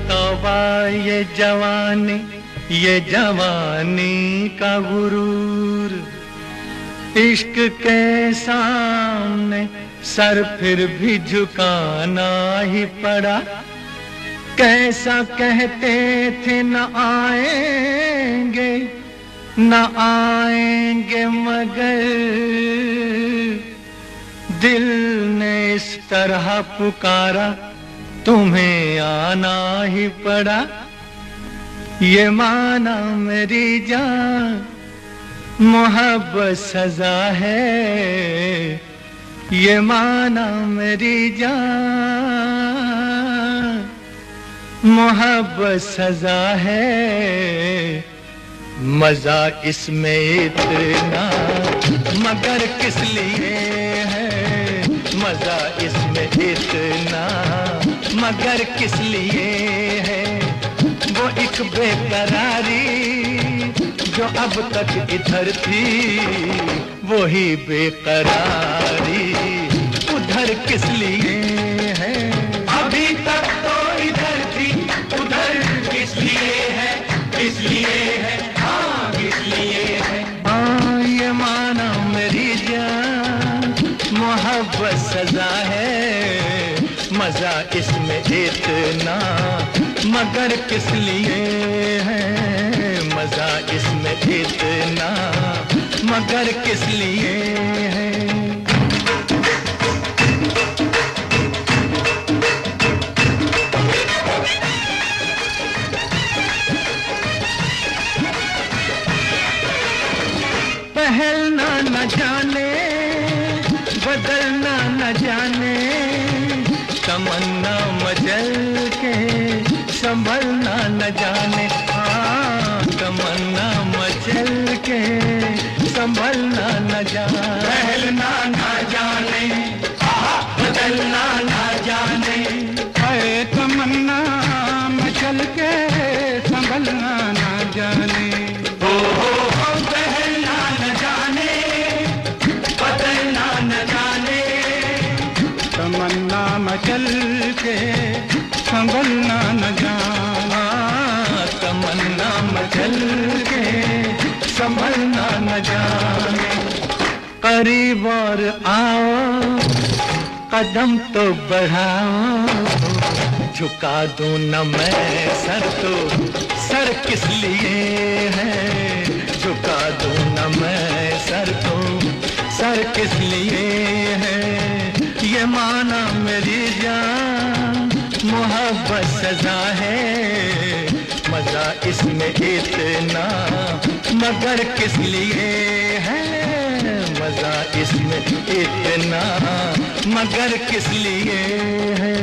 तौबा ये जवानी का गुरूर, इश्क के सामने सर फिर भी झुकाना ही पड़ा। कैसा कहते थे न आएंगे मगर दिल ने इस तरह पुकारा, तुम्हें आना ही पड़ा। ये माना मेरी जान मोहब्बत सजा है, ये माना मेरी जान मोहब्बत सजा है। मजा इसमें इतना मगर किस लिए है, मजा इसमें इतना मगर किस लिए है। वो एक बेकरारी जो अब तक इधर थी, वही बेकरारी उधर किस लिए है। अभी तक तो इधर थी, उधर किस लिए है, किस लिए है, हाँ किस लिए है। हाँ ये माना मेरी जान मोहब्बत सजा है, मजा इसमें इतना मगर किस लिए है, मजा इसमें इतना मगर किस लिए है। पहलना न जाने बदलना न जाने, तमन्ना मचल के संभलना न जाने। हाँ तमन्ना मचल के संभलना न जाने। पहलना न जाने, बदलना न जाने, है तमन्ना मचल के संभलना न जाने। पहलना न जाने, बदलना न जाने, तमन्ना मचल के संभलना न जाना। तमन्ना मचल के संभलना न जाने। करीब और आओ कदम तो बढ़ाओ, झुका दूं न मैं सर तो सर किस लिए है, झुका दूं न मैं सर तो सर किस लिए है। ये माना मेरी जान मोहब्बत सजा है, मजा इसमें इतना मगर किस लिए है, मजा इसमें इतना मगर किस लिए है।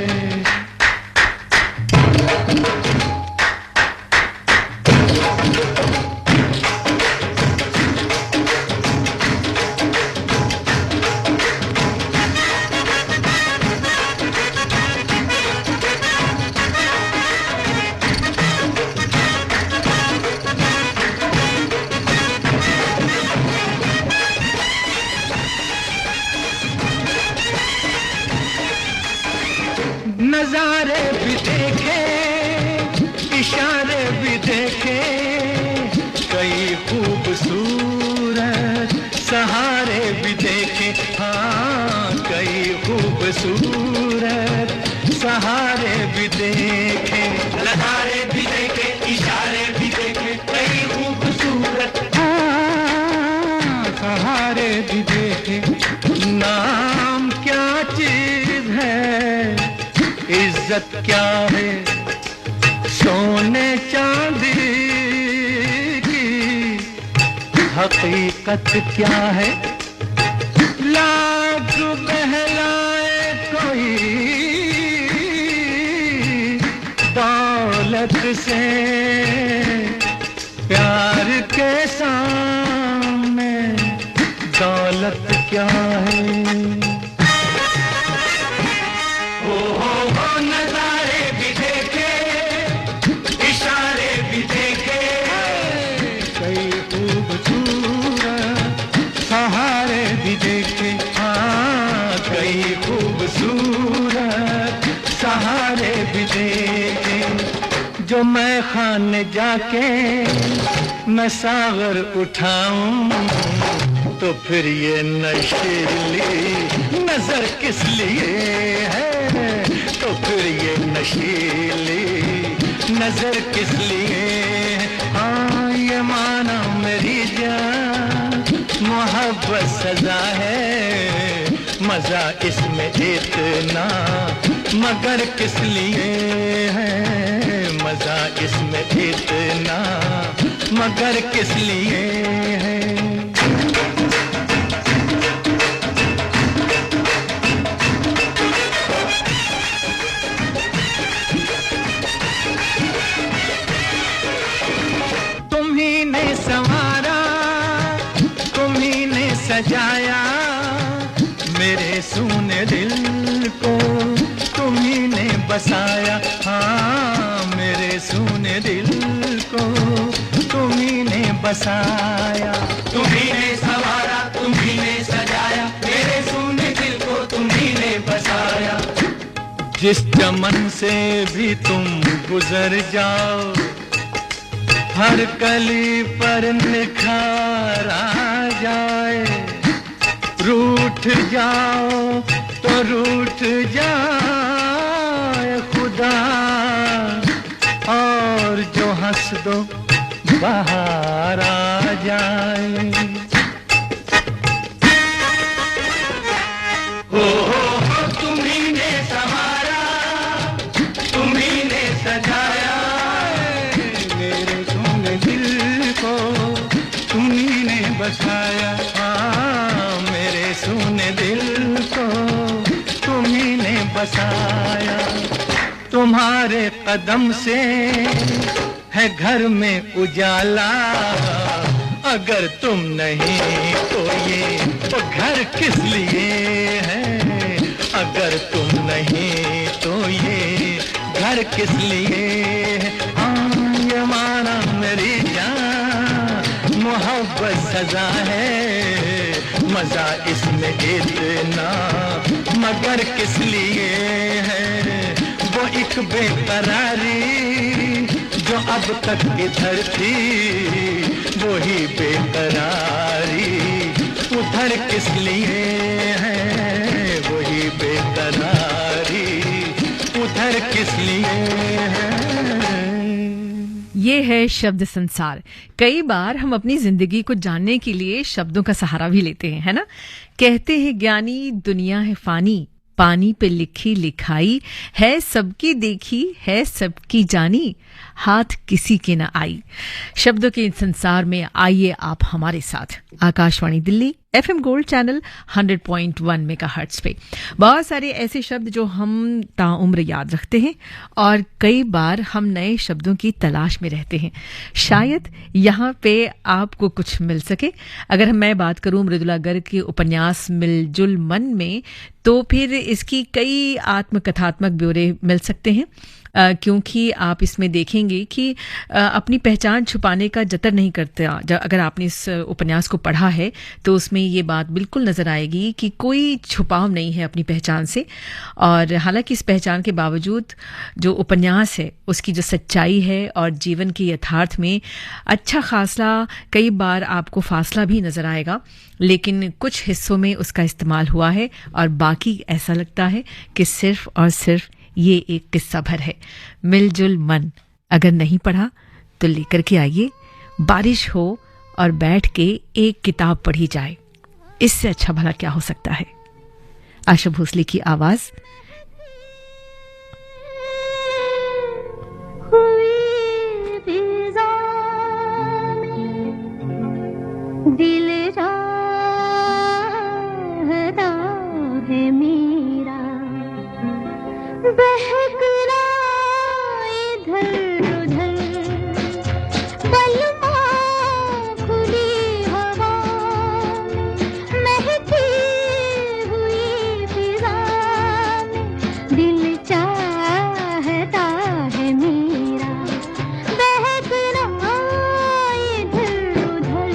नजारे भी देखे इशारे भी देखे, कई खूबसूरत सहारे भी देखे। हाँ कई खूबसूरत सहारे भी देखे, नजारे भी देखे, इशारे भी देखे, कई खूबसूरत सहारे भी देखे। नाम क्या चीज है, इज्जत क्या है, सोने चांदी की हकीकत क्या है। लाख बहलाए कोई दौलत से, प्यार के सामने दौलत क्या है। नजारे भी देखे, इशारे भी देखे, कई खूबसूरत सहारे भी देखे। हाँ कई खूबसूरत सहारे भी देखे। मैं खाने जाके मैं सागर उठाऊं तो फिर ये नशीली नजर किस लिए है, तो फिर ये नशीली नजर किस लिए है। हाँ ये माना मेरी जान मोहब्बत सजा है, मजा इसमें इतना मगर किस लिए है, मजा इसमें इतना मगर किस लिए है। तुम्ही ने संवारा, तुम्ही ने सजाया मेरे सूने दिल को, तुम्ही ने बसाया। हाँ मेरे सूने दिल को तुम्ही ने बसाया। तुम्ही ने संवारा, तुम्ही ने सजाया मेरे सूने दिल को, तुम्ही ने बसाया। जिस चमन से भी तुम गुजर जाओ हर कली पर निखार आ जाए, रूठ जाओ तो रूठ जाए खुदा, और जो हंस दो बाहर आ जाए। हो तुम्ही ने संवारा, तुम्ही ने सजाया मेरे सोने दिल को तुम्ही ने बसाया। हाँ मेरे सोने दिल को तुम्ही ने बसाया। तुम्हारे कदम से है घर में उजाला, अगर तुम नहीं तो ये तो घर किस लिए है, अगर तुम नहीं तो ये घर किस लिए है। ये माना मेरी जान मोहब्बत सजा है, मजा इसमें इतना मगर किस लिए है। वो एक बेकरारी जो अब तक इधर थी, वही बेकरारी उधर किस लिए है, वही बेकरारी उधर किस लिए है। ये है शब्द संसार। कई बार हम अपनी जिंदगी को जानने के लिए शब्दों का सहारा भी लेते हैं, है ना। कहते हैं ज्ञानी दुनिया है फानी, पानी पे लिखी लिखाई है सबकी देखी है सबकी जानी, हाथ किसी के न आई। शब्दों के संसार में आइए आप हमारे साथ। Akashvani Delhi FM gold channel 100.1 megahertz पे बहुत सारे ऐसे शब्द जो हम ताउम्र याद रखते हैं, और कई बार हम नए शब्दों की तलाश में रहते हैं। शायद यहाँ पे आपको कुछ मिल सके। अगर मैं बात करूँ मृदुला गर्ग के उपन्यास मिलजुल मन में, तो फिर इसकी कई आत्मकथात्मक ब्यौरे मिल सकते हैं, क्योंकि आप इसमें देखेंगे कि अपनी पहचान छुपाने का जतन नहीं करता। अगर आपने इस उपन्यास को पढ़ा है तो उसमें ये बात बिल्कुल नज़र आएगी कि कोई छुपाव नहीं है अपनी पहचान से। और हालांकि इस पहचान के बावजूद जो उपन्यास है उसकी जो सच्चाई है और जीवन के यथार्थ में अच्छा खासा कई बार आपको फासला भी नज़र आएगा, लेकिन कुछ हिस्सों में उसका इस्तेमाल हुआ है और बाकी ऐसा लगता है कि सिर्फ और सिर्फ ये एक किस्सा भर है। मिलजुल मन अगर नहीं पढ़ा तो लेकर के आइए, बारिश हो और बैठ के एक किताब पढ़ी जाए, इससे अच्छा भला क्या हो सकता है। आशा भोसले की आवाज। दिल राहता है मेरा, बहकना इधर उधर, बलमा खुली हवा में, महकी हुई फिजा में, दिल चाहता है मेरा, बहकना इधर उधर।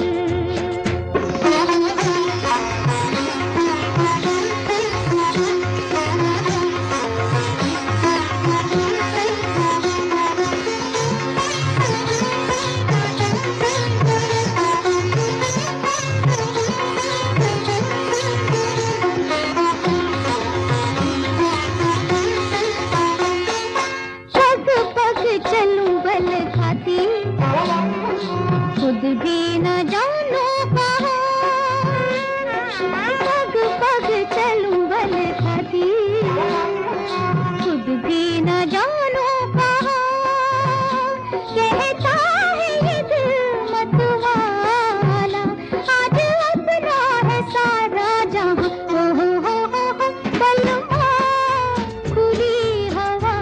चुंबल खाती, खुद भी न जानू कहाँ, पग पग चलूं बल खाती, खुद भी न जानू कहाँ, कहता है ये दिल मतवाला, आज अपना है सारा जहां। ओ हो बलमा खुली हवा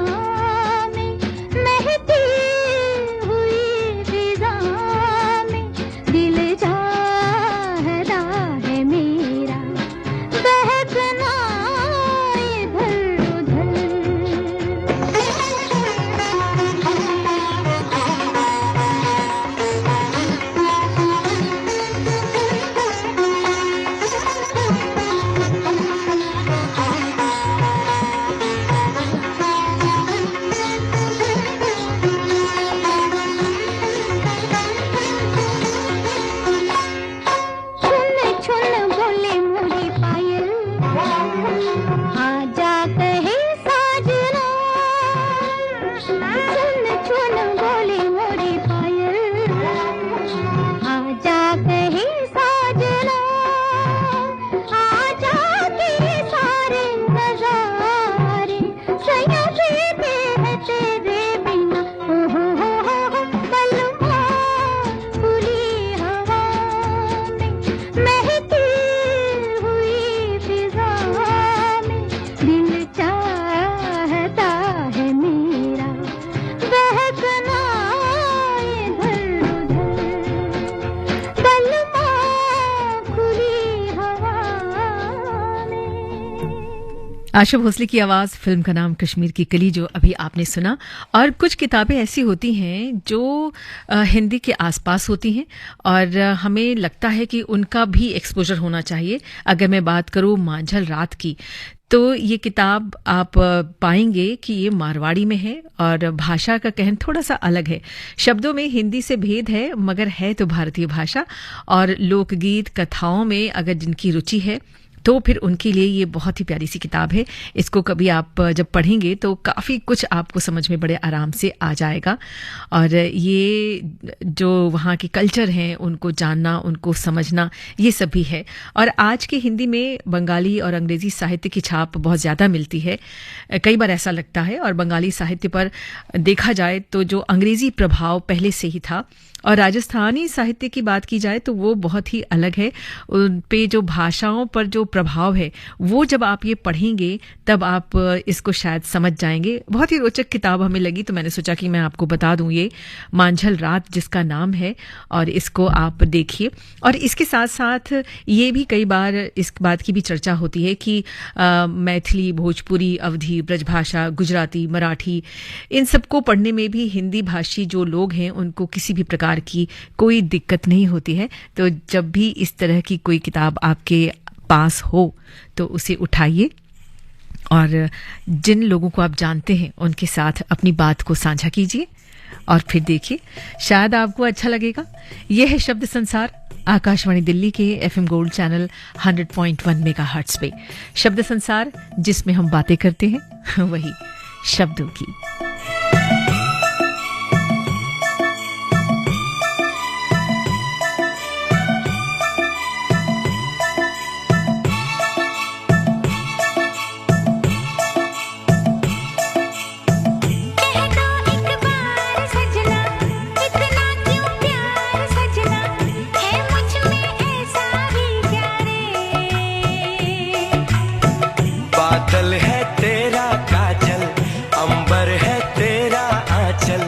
में, महती हुई फिजा में, दिल चाहता है मेरा बहकना इधर छुन छुन बोले मोरी पायल, आजा कहे साजना, छुन छुन बोले मोरी पायल, आजा कहे साजना, आजा के सारे नजारे सैया देते हैं तेरे बिना। ओ हो बलमा खुली हवा में, महती हुई फिजा में, दिल चाहता है मेरा बहकना इधर उधर, बलमा खुली हवा में। आशा भोसले की आवाज, फिल्म का नाम कश्मीर की कली, जो अभी आपने सुना। और कुछ किताबें ऐसी होती हैं जो हिंदी के आसपास होती हैं और हमें लगता है कि उनका भी एक्सपोजर होना चाहिए। अगर मैं बात करूँ मांझल रात की, तो ये किताब आप पाएंगे कि ये मारवाड़ी में है और भाषा का कहन थोड़ा सा अलग है। शब्दों में हिंदी से भेद है मगर है तो भारतीय भाषा। और लोकगीत कथाओं में अगर जिनकी रुचि है तो फिर उनके लिए ये बहुत ही प्यारी सी किताब है। इसको कभी आप जब पढ़ेंगे तो काफ़ी कुछ आपको समझ में बड़े आराम से आ जाएगा। और ये जो वहाँ के कल्चर हैं उनको जानना, उनको समझना, ये सब भी है। और आज की हिंदी में बंगाली और अंग्रेज़ी साहित्य की छाप बहुत ज़्यादा मिलती है, कई बार ऐसा लगता है। और बंगाली साहित्य पर देखा जाए तो जो अंग्रेज़ी प्रभाव पहले से ही था, और राजस्थानी साहित्य की बात की जाए तो वो बहुत ही अलग है। उन पे जो भाषाओं पर जो प्रभाव है वो जब आप ये पढ़ेंगे तब आप इसको शायद समझ जाएंगे। बहुत ही रोचक किताब हमें लगी, तो मैंने सोचा कि मैं आपको बता दूं, ये मांझल रात जिसका नाम है, और इसको आप देखिए। और इसके साथ साथ ये भी कई बार इस बात की भी चर्चा होती है कि मैथिली, भोजपुरी, अवधी, ब्रजभाषा, गुजराती, मराठी, इन सबको पढ़ने में भी हिंदी भाषी जो लोग हैं उनको किसी भी प्रकार की कोई दिक्कत नहीं होती है। तो जब भी इस तरह की कोई किताब आपके पास हो तो उसे उठाइए और जिन लोगों को आप जानते हैं उनके साथ अपनी बात को साझा कीजिए और फिर देखिए, शायद आपको अच्छा लगेगा। यह है शब्द संसार, आकाशवाणी दिल्ली के एफएम गोल्ड चैनल 100.1 मेगाहर्ट्ज पे। शब्द संसार, जिसमें हम बातें करते हैं वही शब्दों की। बादल है तेरा काजल, अंबर है तेरा आंचल,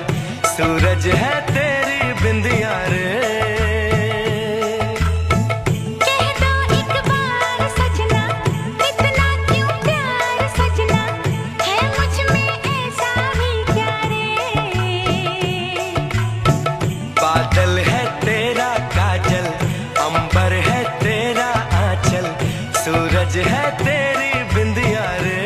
सूरज है तेरी बिंदिया रे। कह दो एक बार सजना, इतना क्यों प्यार सजना, है मुझ में ऐसा भी क्या रे। बादल है तेरा काजल, अंबर है तेरा आंचल, सूरज है तेरी बिंदिया रे।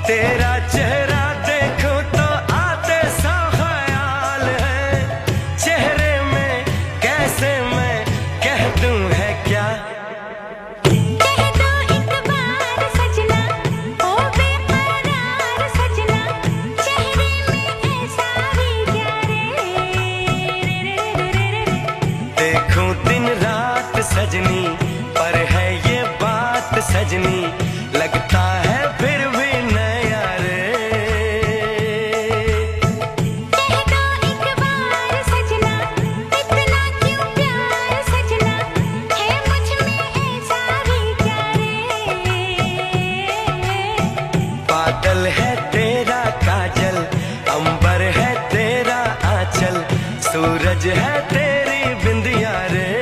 तेरा चेहरा देखो तो आते सौ ख्याल है, चेहरे में कैसे मैं कह दूं है क्या। कह दो एक बार सजना, ओ बेकरार सजना, चेहरे में ऐसा भी क्या रे। देखूं दिन रात सजनी, पर है ये बात सजनी, लगता है फिर भी नया रे। कह दो एक बार सजना, इतना क्यों प्यार सजना, है मुझ में ऐसा भी क्या रे। बादल है तेरा काजल, अंबर है तेरा आंचल, सूरज है तेरी बिंदिया रे।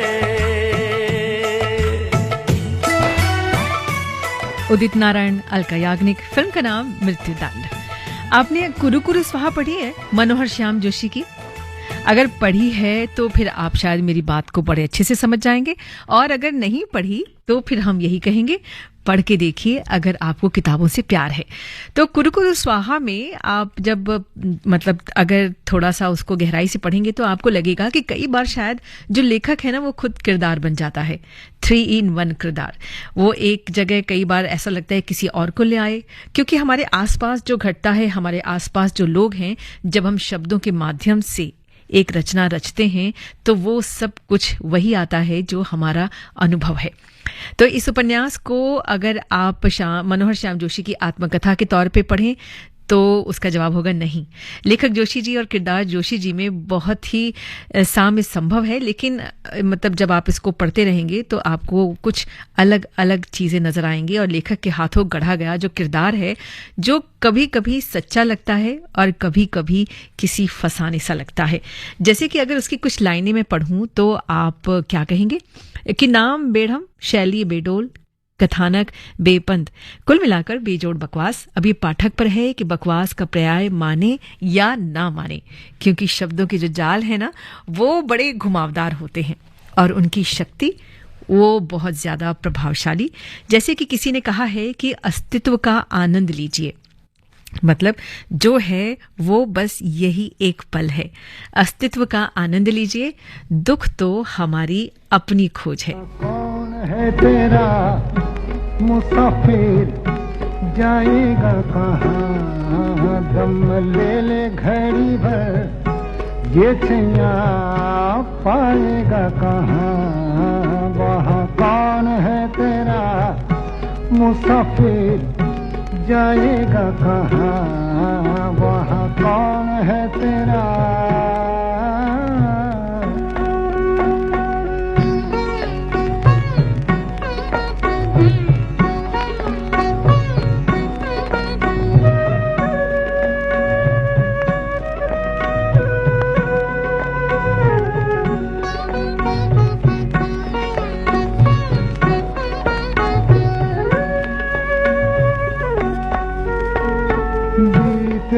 उदित नारायण, अलका याग्निक, फिल्म का नाम मृत्युदंड। आपने कुरु स्वाहा पढ़ी है मनोहर श्याम जोशी की? अगर पढ़ी है तो फिर आप शायद मेरी बात को बड़े अच्छे से समझ जाएंगे, और अगर नहीं पढ़ी तो फिर हम यही कहेंगे पढ़ के देखिए अगर आपको किताबों से प्यार है। तो कुरु स्वाहा में आप जब मतलब अगर थोड़ा सा उसको गहराई से पढ़ेंगे तो आपको लगेगा कि कई बार शायद जो लेखक है ना वो खुद किरदार बन जाता है, 3 in 1 किरदार। वो एक जगह कई बार ऐसा लगता है किसी और को ले आए, क्योंकि हमारे आसपास जो घटता है, हमारे आसपास जो लोग हैं, जब हम शब्दों के माध्यम से एक रचना रचते हैं तो वो सब कुछ वही आता है जो हमारा अनुभव है। तो इस उपन्यास को अगर आप मनोहर श्याम जोशी की आत्मकथा के तौर पे पढ़ें तो उसका जवाब होगा नहीं। लेखक जोशी जी और किरदार जोशी जी में बहुत ही साम्य संभव है, लेकिन मतलब जब आप इसको पढ़ते रहेंगे तो आपको कुछ अलग अलग चीज़ें नजर आएंगी, और लेखक के हाथों गढ़ा गया जो किरदार है, जो कभी कभी सच्चा लगता है और कभी कभी किसी फसाने सा लगता है। जैसे कि अगर उसकी कुछ लाइनें मैं पढ़ूं तो आप क्या कहेंगे कि नाम बेढ़म, शैली बेडोल, कथानक बेपंद, कुल मिलाकर बेजोड़ बकवास। अब ये पाठक पर है कि बकवास का पर्याय माने या ना माने, क्योंकि शब्दों के जो जाल है ना वो बड़े घुमावदार होते हैं और उनकी शक्ति वो बहुत ज्यादा प्रभावशाली। जैसे कि किसी ने कहा है कि अस्तित्व का आनंद लीजिए, मतलब जो है वो बस यही एक पल है। अस्तित्व का आनंद लीजिए, दुख तो हमारी अपनी खोज है। कौन है तेरा मुसाफिर, जाएगा कहाँ, दम ले ले घड़ी भर, ये छैया पाएगा कहाँ। वहाँ कौन है तेरा मुसाफिर, जाएगा कहाँ, वहाँ कौन है तेरा।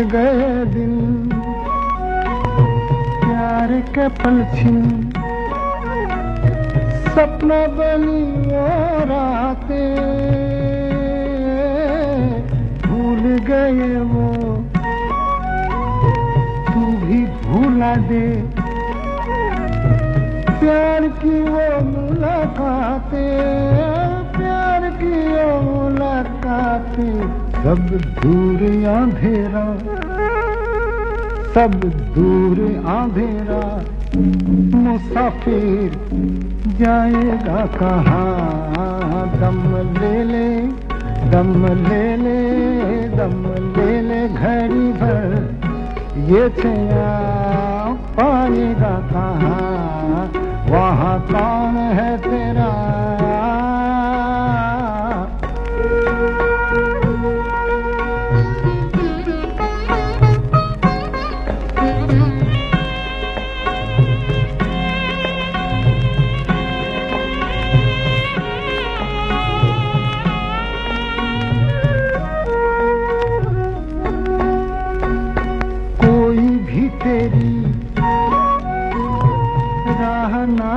गए दिन प्यार के पल छिन, सपना बनी वो रातें, भूल गए वो तू भी भूला दे, प्यार की वो मुलाकातें, प्यार की वो मुलाकातें, सब दूर अंधेरा, सब दूर अंधेरा, मुसाफिर जाएगा कहाँ। दम ले ले, दम ले ले, दम ले ले घड़ी भर, ये छैया पाएगा कहाँ। वहाँ कौन है तेरा।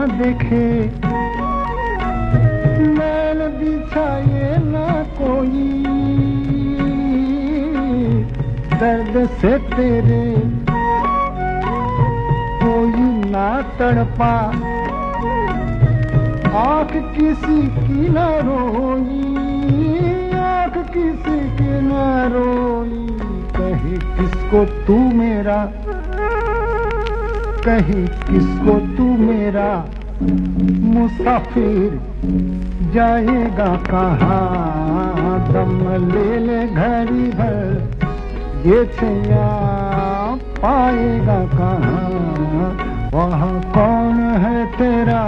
देखे मैल बिछाए ना कोई, दर्द से तेरे कोई ना तड़पा, आँख किसी की न रोई, आँख किसी की न रोई। कहे किसको तू मेरा, कहे किसको तू मेरा मुसाफिर, जाएगा कहाँ दम ले ले घड़ी भर, ये छैया पाएगा कहाँ, वहाँ कौन है तेरा।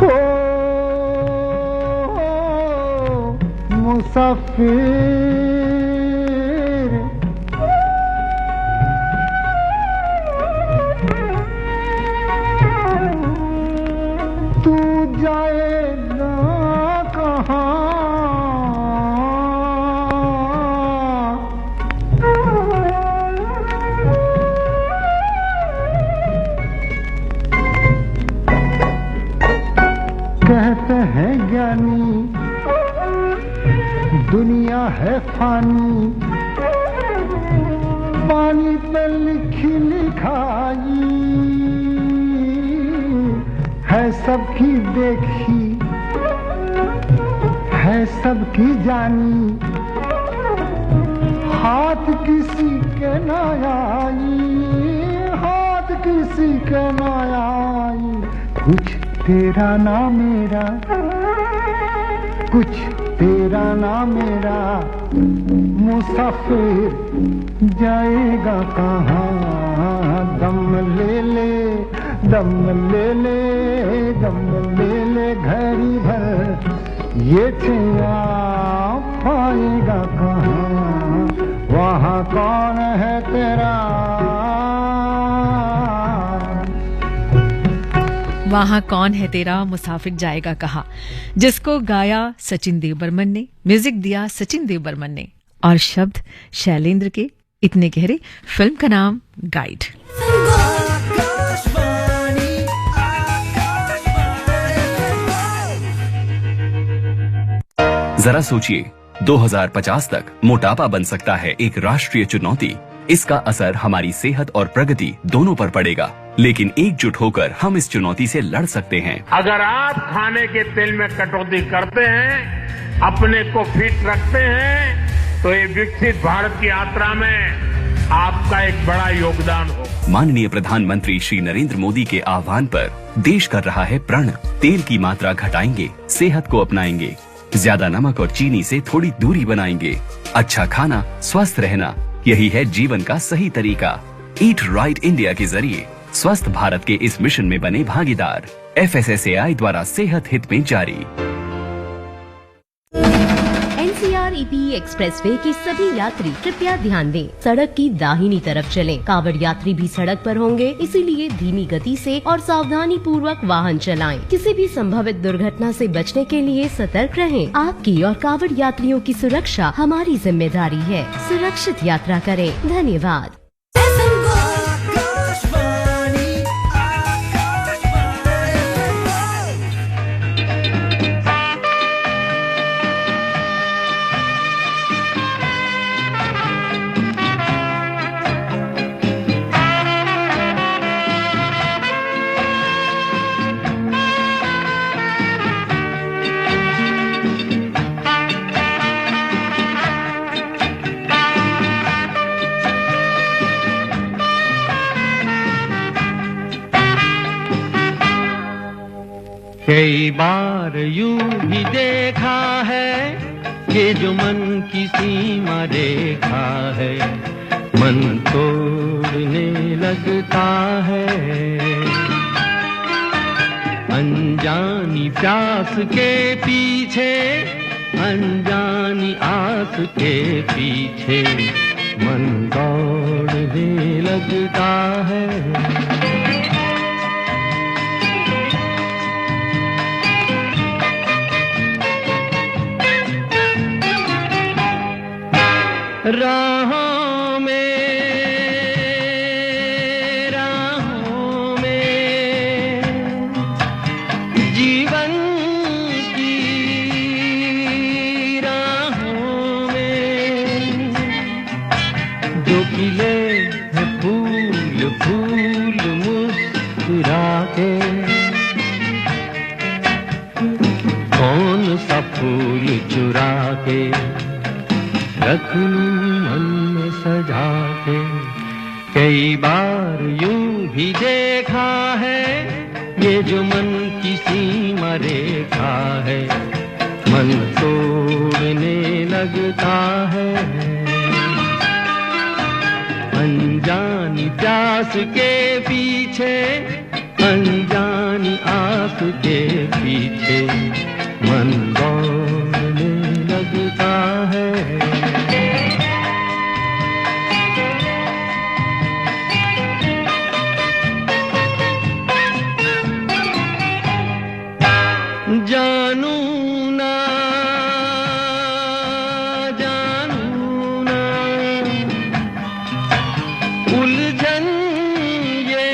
ओ मुसाफिर, तू जाएगा कहाँ, कहते हैं ज्ञानी दुनिया है फानी, पानी पे लिखी लिखाई है सबकी देखी, है सबकी जानी, हाथ किसी के न आई, हाथ किसी के न आई। कुछ तेरा ना मेरा, कुछ तेरा ना मेरा मुसाफिर, जाएगा कहाँ दम ले ले, दम ले ले, दम ले ले घड़ी भर, ये छैया पाएगा कहाँ, वहाँ कौन है तेरा। वहाँ कौन है तेरा मुसाफिर जाएगा कहाँ, जिसको गाया सचिन देव बर्मन ने, म्यूजिक दिया सचिन देव बर्मन ने, और शब्द शैलेंद्र के। इतने गहरे। फिल्म का नाम गाइड। जरा सोचिए, 2050 तक मोटापा बन सकता है एक राष्ट्रीय चुनौती। इसका असर हमारी सेहत और प्रगति दोनों पर पड़ेगा, लेकिन एकजुट होकर हम इस चुनौती से लड़ सकते हैं। अगर आप खाने के तेल में कटौती करते हैं, अपने को फिट रखते हैं, तो ये विकसित भारत की यात्रा में आपका एक बड़ा योगदान हो। माननीय प्रधानमंत्री श्री नरेंद्र मोदी के आह्वान पर देश कर रहा है प्रण। तेल की मात्रा घटाएंगे, सेहत को अपनाएंगे, ज्यादा नमक और चीनी से थोड़ी दूरी बनाएंगे। अच्छा खाना, स्वस्थ रहना, यही है जीवन का सही तरीका। ईट राइट इंडिया के जरिए स्वस्थ भारत के इस मिशन में बने भागीदार। FSSAI द्वारा सेहत हित में जारी। NCR-EP एक्सप्रेसवे के सभी यात्री कृपया ध्यान दें, सड़क की दाहिनी तरफ चलें। कावड़ यात्री भी सड़क पर होंगे, इसीलिए धीमी गति से और सावधानी पूर्वक वाहन चलाएं। किसी भी संभावित दुर्घटना से बचने के लिए सतर्क रहें। आपकी और कावड़ यात्रियों की सुरक्षा हमारी जिम्मेदारी है। सुरक्षित यात्रा करें। धन्यवाद। कई बार यूं भी देखा है कि जो मन की सीमा रेखा है, मन तोड़ने लगता है। अनजानी प्यास के पीछे, अनजानी आस के पीछे, मन दौड़ने लगता है। राहों में, राहों में जीवन की फूल चुरा के रख लूं मन में सजा के। कई बार यूं भी देखा है ये जो मन की सीमा रेखा है, मन तोड़ने लगता है। अनजानी प्यास के पीछे, अनजानी आस के पीछे मन दौड़ने लगता है। जानू ना जानू ना उलझन ये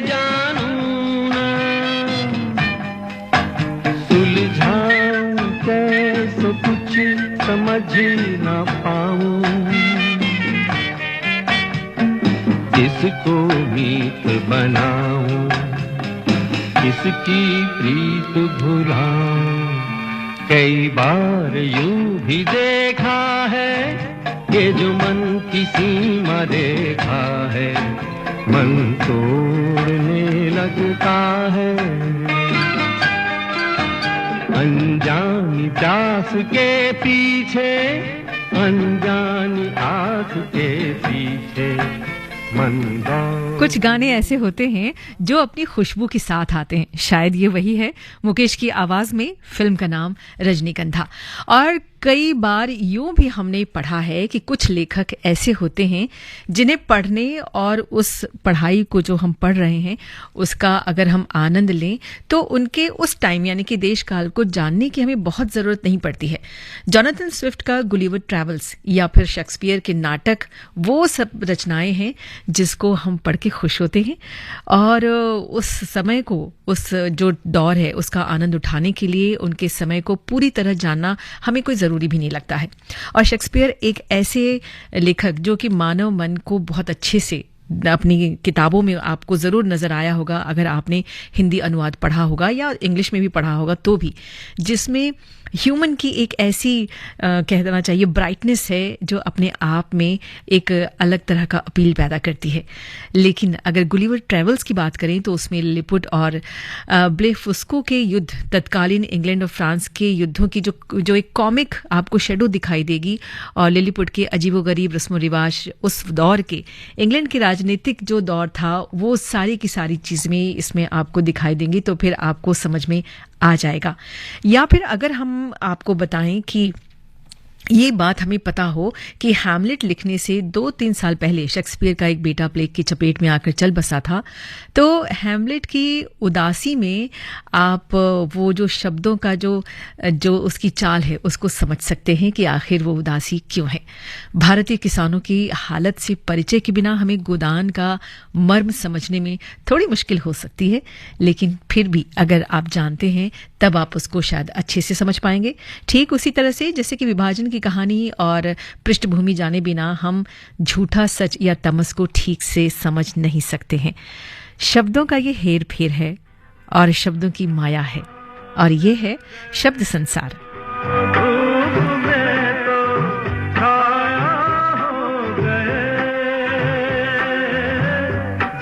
जानू ना, सुलझाऊं कैसे कुछ समझ ना पाऊं। किसको मीत बनाऊं, किसकी प्रीत भुलाऊं। कई बार यूं भी देखा है ये जो मन की सीमा रेखा है, मन तोड़ने लगता है। अनजानी प्यास के पीछे, अनजानी आस के पीछे मन दौड़। कुछ गाने ऐसे होते हैं जो अपनी खुशबू के साथ आते हैं। शायद ये वही है। मुकेश की आवाज में फिल्म का नाम रजनीगंधा। और कई बार यूं भी हमने पढ़ा है कि कुछ लेखक ऐसे होते हैं जिन्हें पढ़ने और उस पढ़ाई को जो हम पढ़ रहे हैं उसका अगर हम आनंद लें तो उनके उस टाइम यानी कि देश काल को जानने की हमें बहुत ज़रूरत नहीं पड़ती है। जॉनथन स्विफ्ट का गुलिवर ट्रैवल्स या फिर शेक्सपियर के नाटक वो सब रचनाएं हैं जिसको हम पढ़ के खुश होते हैं और उस समय को, उस जो दौर है उसका आनंद उठाने के लिए उनके समय को पूरी तरह जानना हमें कोई ज़रूरी भी नहीं लगता है। और शेक्सपियर एक ऐसे लेखक जो कि मानव मन को बहुत अच्छे से अपनी किताबों में आपको ज़रूर नज़र आया होगा, अगर आपने हिंदी अनुवाद पढ़ा होगा या इंग्लिश में भी पढ़ा होगा तो भी, जिसमें ह्यूमन की एक ऐसी कह देना चाहिए ब्राइटनेस है जो अपने आप में एक अलग तरह का अपील पैदा करती है। लेकिन अगर गुलिवर ट्रैवल्स की बात करें तो उसमें लिलिपुट और ब्लेफुस्को के युद्ध, तत्कालीन इंग्लैंड और फ्रांस के युद्धों की जो एक कॉमिक आपको शेडो दिखाई देगी, और लिलिपुट के अजीबोगरीब रस्म रिवाज, उस दौर के इंग्लैंड के राजनीतिक जो दौर था वो सारी की सारी चीज़ें इसमें आपको दिखाई देंगी, तो फिर आपको समझ में आ जाएगा। या फिर अगर हम आपको बताएं कि ये बात हमें पता हो कि हैमलेट लिखने से 2-3 साल पहले शेक्सपियर का एक बेटा प्लेग की चपेट में आकर चल बसा था, तो हैमलेट की उदासी में आप वो जो शब्दों का जो उसकी चाल है उसको समझ सकते हैं कि आखिर वो उदासी क्यों है। भारतीय किसानों की हालत से परिचय के बिना हमें गोदान का मर्म समझने में थोड़ी मुश्किल हो सकती है, लेकिन फिर भी अगर आप जानते हैं तब आप उसको शायद अच्छे से समझ पाएंगे। ठीक उसी तरह से जैसे कि विभाजन की कहानी और पृष्ठभूमि जाने बिना हम झूठा सच या तमस को ठीक से समझ नहीं सकते हैं। शब्दों का ये हेर फेर है और शब्दों की माया है, और ये है शब्द संसार।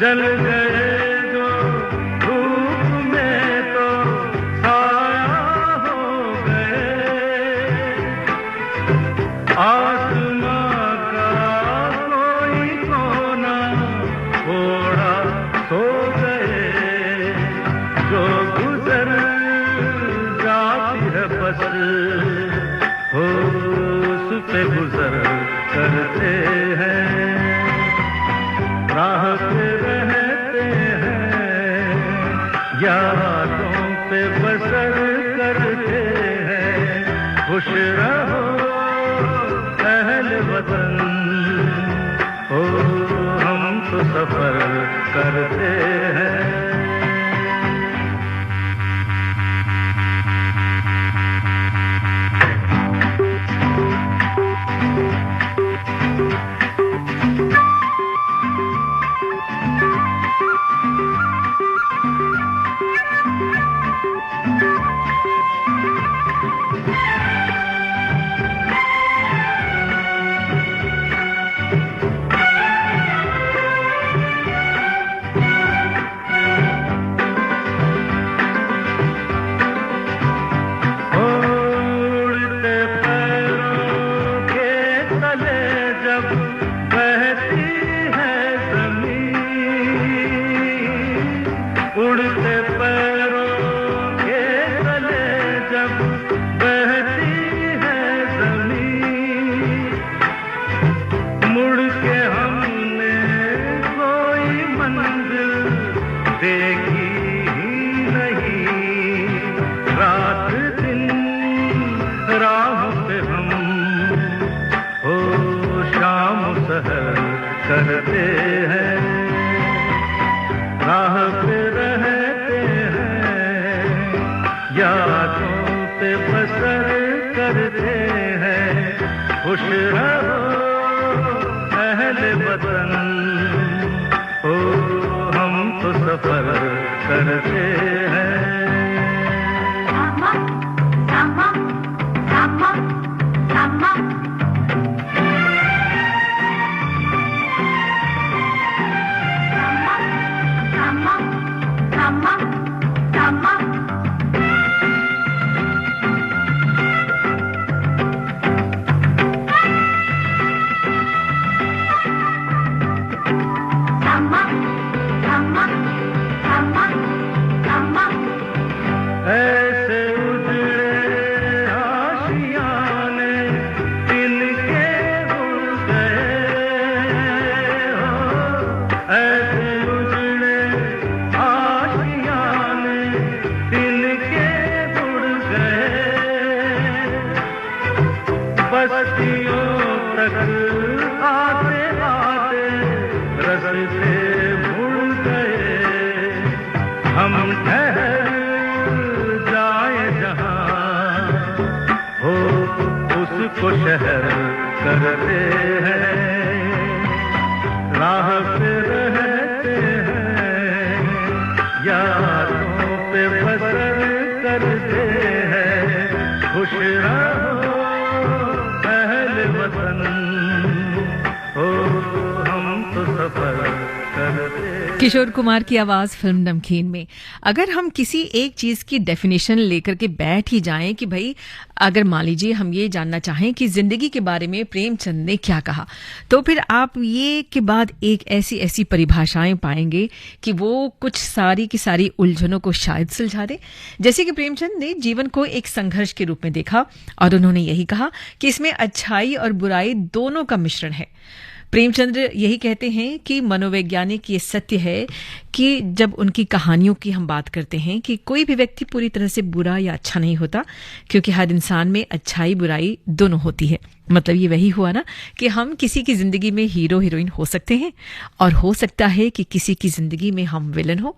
जल गए जो धूप में तो छाया हो गए, आसमां का कोई कोना थोड़ा सो गए, जो गुजर जाती है बस होश पे गुजर करते हैं, राह पे रहते हैं, यादों पे बसर करते हैं। खुश रहो अहले वतन, हो हम तो सफर करते हैं। यादों पे बसर करते हैं खुश रहो अहले वतन ओ हम तो सफर करते हैं ऐसे उजड़े आशियाने तिनके उड़ गए हो ऐसे उजड़े आशियाने तिनके उड़ गए बस्तियों तक आते आते रस्ते भूल गए हम ठहर जाए जहां हो उसको शहर करते हैं राह पे रहते हैं यादों पे बसर करते हैं खुश रहो अहले वतन हो हम तो सफर करते हैं। किशोर कुमार की आवाज फिल्म नमकीन में। अगर हम किसी एक चीज की डेफिनेशन लेकर के बैठ ही जाएं कि भाई अगर मान लीजिए हम ये जानना चाहें कि जिंदगी के बारे में प्रेमचंद ने क्या कहा, तो फिर आप ये के बाद एक ऐसी ऐसी परिभाषाएं पाएंगे कि वो कुछ सारी की सारी उलझनों को शायद सुलझा दे। जैसे कि प्रेमचंद ने जीवन को एक संघर्ष के रूप में देखा और उन्होंने यही कहा कि इसमें अच्छाई और बुराई दोनों का मिश्रण है। प्रेमचंद्र यही कहते हैं कि मनोवैज्ञानिक ये सत्य है कि जब उनकी कहानियों की हम बात करते हैं कि कोई भी व्यक्ति पूरी तरह से बुरा या अच्छा नहीं होता, क्योंकि हर इंसान में अच्छाई बुराई दोनों होती है। मतलब ये वही हुआ ना कि हम किसी की जिंदगी में हीरो हीरोइन हो सकते हैं और हो सकता है कि किसी की जिंदगी में हम विलन हो।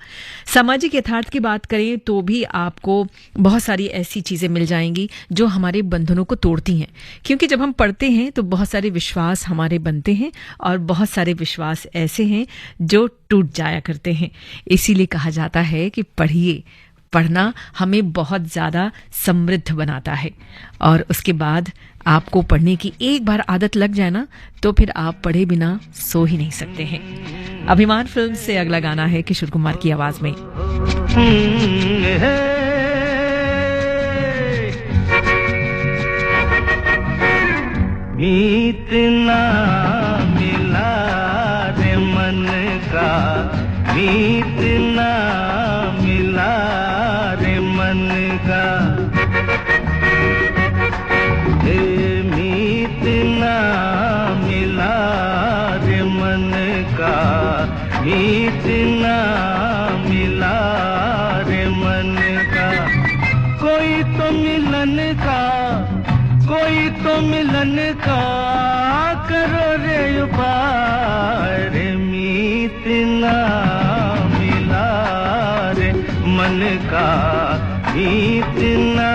सामाजिक यथार्थ की बात करें तो भी आपको बहुत सारी ऐसी चीजें मिल जाएंगी जो हमारे बंधनों को तोड़ती हैं, क्योंकि जब हम पढ़ते हैं तो बहुत सारे विश्वास हमारे बनते हैं और बहुत सारे विश्वास ऐसे हैं जो टूट जाया करते हैं। इसीलिए कहा जाता है कि पढ़िए, पढ़ना हमें बहुत ज्यादा समृद्ध बनाता है और उसके बाद आपको पढ़ने की एक बार आदत लग जाए ना तो फिर आप पढ़े बिना सो ही नहीं सकते हैं। अभिमान फिल्म से अगला गाना है किशोर कुमार की आवाज में। इतना मिला रे मन का इतना मिला रे मन का इतना मिला रे मन का इतना मिला रे मन का कोई तो मिलन का कोई तो मिलन का करो रे उपाय रे इतना मिला रे मन का इतना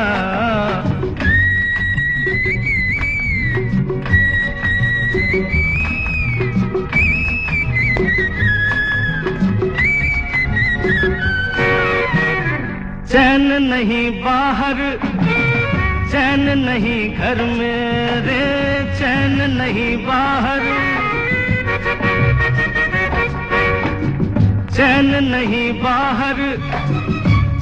चैन नहीं बाहर चैन नहीं घर में रे चैन नहीं बाहर चैन नहीं बाहर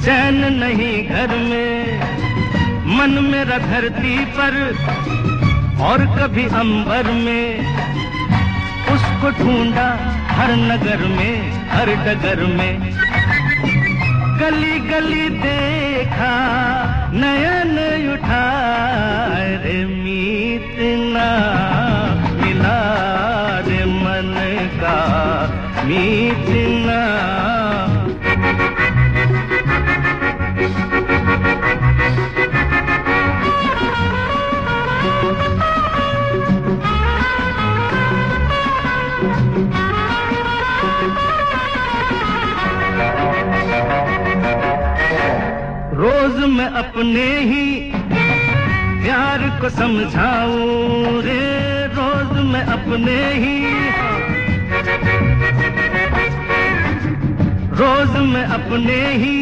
चैन नहीं घर में मन मेरा धरती पर और कभी अंबर में उसको ढूंढा हर नगर में हर डगर में गली गली देखा नयन उठा रे इतना मिला रे मन का इतना मैं अपने ही प्यार को समझाऊं रे, रोज मैं अपने ही, रोज मैं अपने ही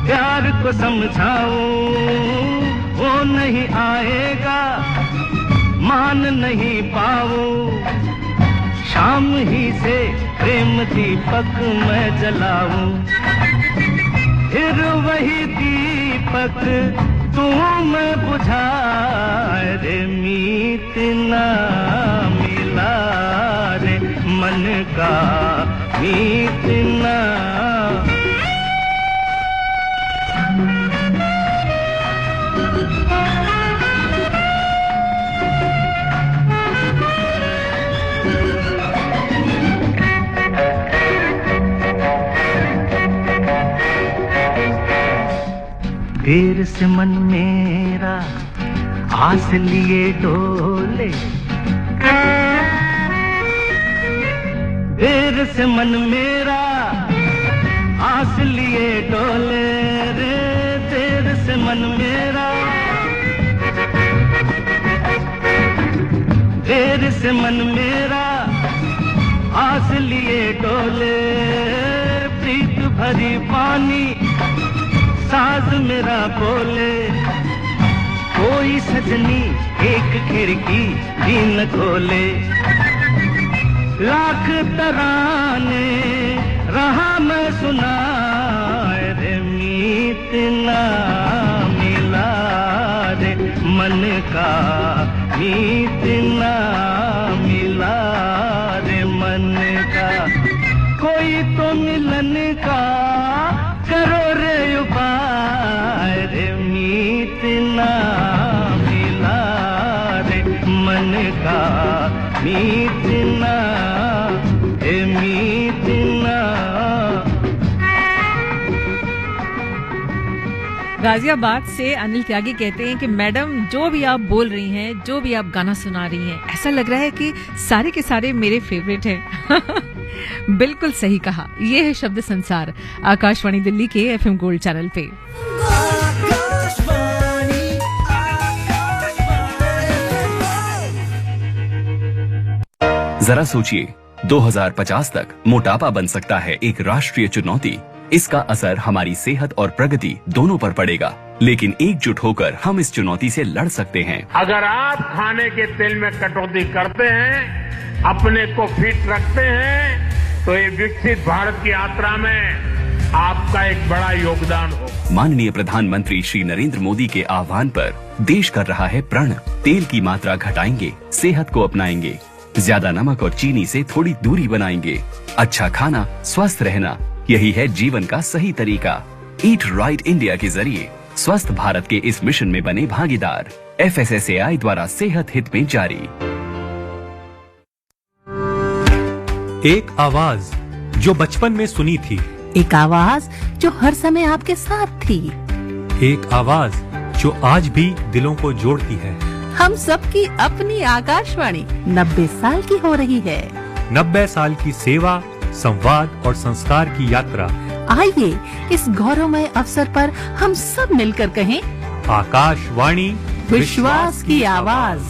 प्यार को समझाऊं। वो नहीं आएगा मान नहीं पाऊं, शाम ही से प्रेम दीपक मैं जलाऊं। फिर वही दीपक तू मैं बुझाए रे, मीत ना मिला रे मन का, मीत ना। देर से मन मेरा आस लिए डोले, देर से मन मेरा आस लिए डोले रे, देर से मन मेरा, देर से मन मेरा आस लिए डोले। प्रीत भरी पानी साज मेरा बोले, कोई सजनी एक खिड़की भी न खोले। लाख तराने रहा मैं सुनाए रे, मीत ना मिला रे मन का, मीत ना मिला रे मन का। कोई तो मिलन का करो रे उपाय रे, मीत ना मिला रे मन का, मीत ना, ए मीत ना। गाजियाबाद से अनिल त्यागी कहते हैं कि मैडम जो भी आप बोल रही हैं, जो भी आप गाना सुना रही हैं, ऐसा लग रहा है कि सारे के सारे मेरे फेवरेट हैं। बिल्कुल सही कहा। ये है शब्द संसार, आकाशवाणी दिल्ली के एफएम गोल्ड चैनल पे। जरा सोचिए, 2050 तक मोटापा बन सकता है एक राष्ट्रीय चुनौती। इसका असर हमारी सेहत और प्रगति दोनों पर पड़ेगा, लेकिन एकजुट होकर हम इस चुनौती से लड़ सकते हैं। अगर आप खाने के तेल में कटौती करते हैं, अपने को फिट रखते हैं, तो ये विकसित भारत की यात्रा में आपका एक बड़ा योगदान हो। माननीय प्रधानमंत्री श्री नरेंद्र मोदी के आह्वान पर देश कर रहा है प्रण। तेल की मात्रा घटाएंगे, सेहत को अपनाएंगे, ज्यादा नमक और चीनी से थोड़ी दूरी बनाएंगे। अच्छा खाना, स्वस्थ रहना, यही है जीवन का सही तरीका। ईट राइट इंडिया के जरिए स्वस्थ भारत के इस मिशन में बने भागीदार। FSSAI द्वारा सेहत हित में जारी। एक आवाज जो बचपन में सुनी थी, एक आवाज जो हर समय आपके साथ थी, एक आवाज जो आज भी दिलों को जोड़ती है। हम सबकी अपनी आकाशवाणी 90 साल की हो रही है। 90 साल की सेवा, संवाद और संस्कार की यात्रा। आइए इस गौरवमय अवसर पर हम सब मिलकर कहें, आकाशवाणी विश्वास की आवाज।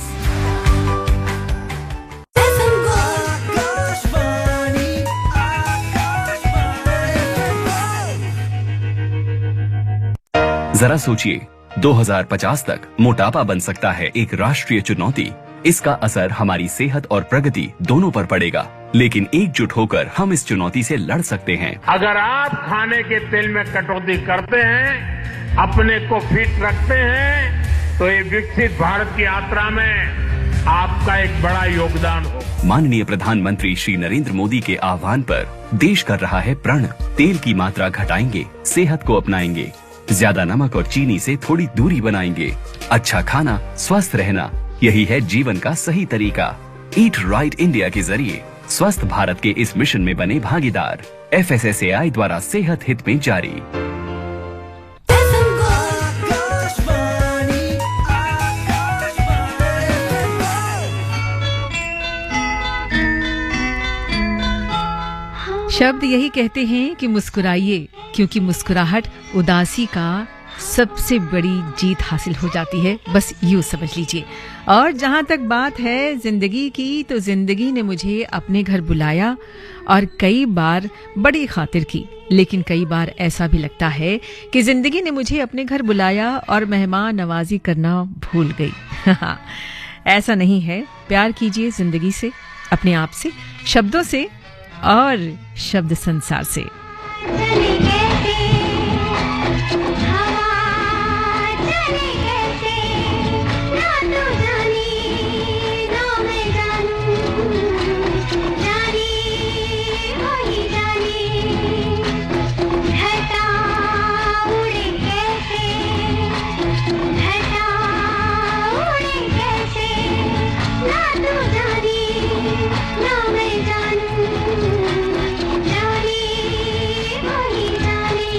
जरा सोचिए, 2050 तक मोटापा बन सकता है एक राष्ट्रीय चुनौती। इसका असर हमारी सेहत और प्रगति दोनों पर पड़ेगा, लेकिन एकजुट होकर हम इस चुनौती से लड़ सकते हैं। अगर आप खाने के तेल में कटौती करते हैं, अपने को फिट रखते हैं, तो ये विकसित भारत की यात्रा में आपका एक बड़ा योगदान हो। माननीय प्रधानमंत्री श्री नरेंद्र मोदी के आह्वान पर देश कर रहा है प्रण। तेल की मात्रा घटाएंगे, सेहत को अपनाएंगे, ज्यादा नमक और चीनी से थोड़ी दूरी बनाएंगे। अच्छा खाना, स्वस्थ रहना, यही है जीवन का सही तरीका। ईट राइट इंडिया के जरिए स्वस्थ भारत के इस मिशन में बने भागीदार। FSSAI द्वारा सेहत हित में जारी। शब्द यही कहते हैं कि मुस्कुराइए, क्योंकि मुस्कुराहट उदासी का सबसे बड़ी जीत हासिल हो जाती है, बस यूं समझ लीजिए। और जहां तक बात है जिंदगी की, तो जिंदगी ने मुझे अपने घर बुलाया और कई बार बड़ी खातिर की, लेकिन कई बार ऐसा भी लगता है कि जिंदगी ने मुझे अपने घर बुलाया और मेहमान नवाजी करना भूल गई। ऐसा नहीं है। प्यार कीजिए जिंदगी से, अपने आप से, शब्दों से और शब्द संसार से। चले कैसे हवा, चले कैसे ना तू जानी ना मैं जानूं, जानी वही जानी, घटा उड़े कैसे, घटा उड़े कैसे ना तू जानी ना मैं जानूं, जानी वही जानी।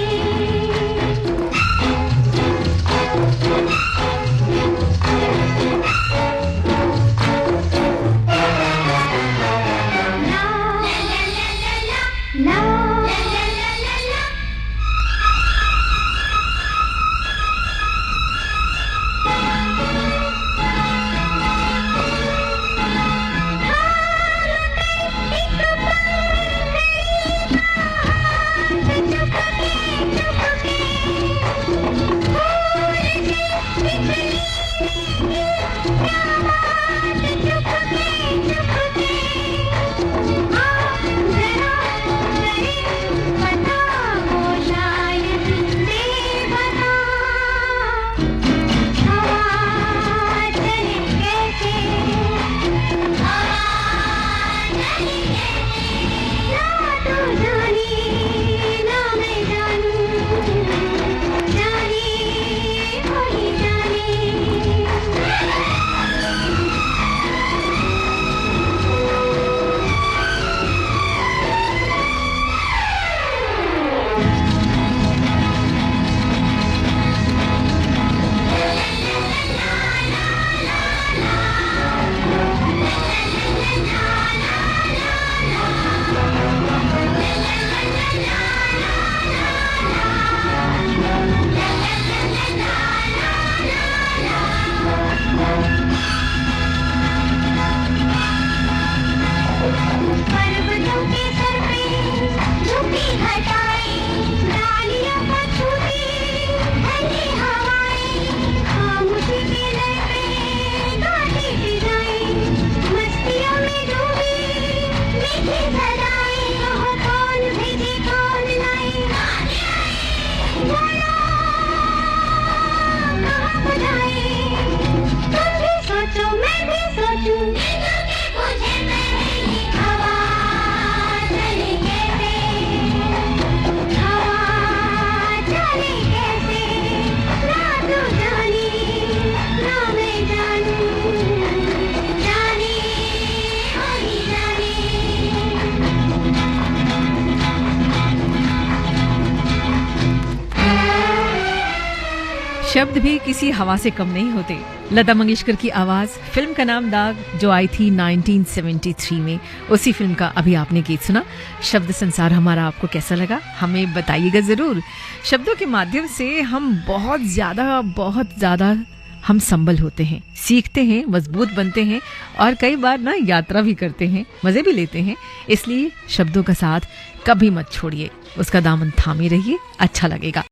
ला ला पर्वतों के सर पे झुकी घटाएं, डालियों को छूती ठंडी हवाएं, खामोशी के लय पे गाती फिजाएं, मस्तियों में डूबी मीठी सदाएं, कहो कौन भेजे कौन लाए, बोलो कहाँ बुलाए, तुम भी सोचो मैं भी सोचूं, मुझे मेरी हवा चले कैसे, हवा चले कैसे ना तू जानी ना मैं जानूं, जानी वही जानी। शब्द भी किसी हवा से कम नहीं होते। लता मंगेशकर की आवाज, फिल्म का नाम दाग, जो आई थी 1973 में, उसी फिल्म का अभी आपने गीत सुना। शब्द संसार हमारा आपको कैसा लगा, हमें बताइएगा जरूर। शब्दों के माध्यम से हम बहुत ज्यादा हम संबल होते हैं, सीखते हैं, मजबूत बनते हैं और कई बार ना यात्रा भी करते हैं, मजे भी लेते हैं। इसलिए शब्दों का साथ कभी मत छोड़िए, उसका दामन थामे रहिए, अच्छा लगेगा।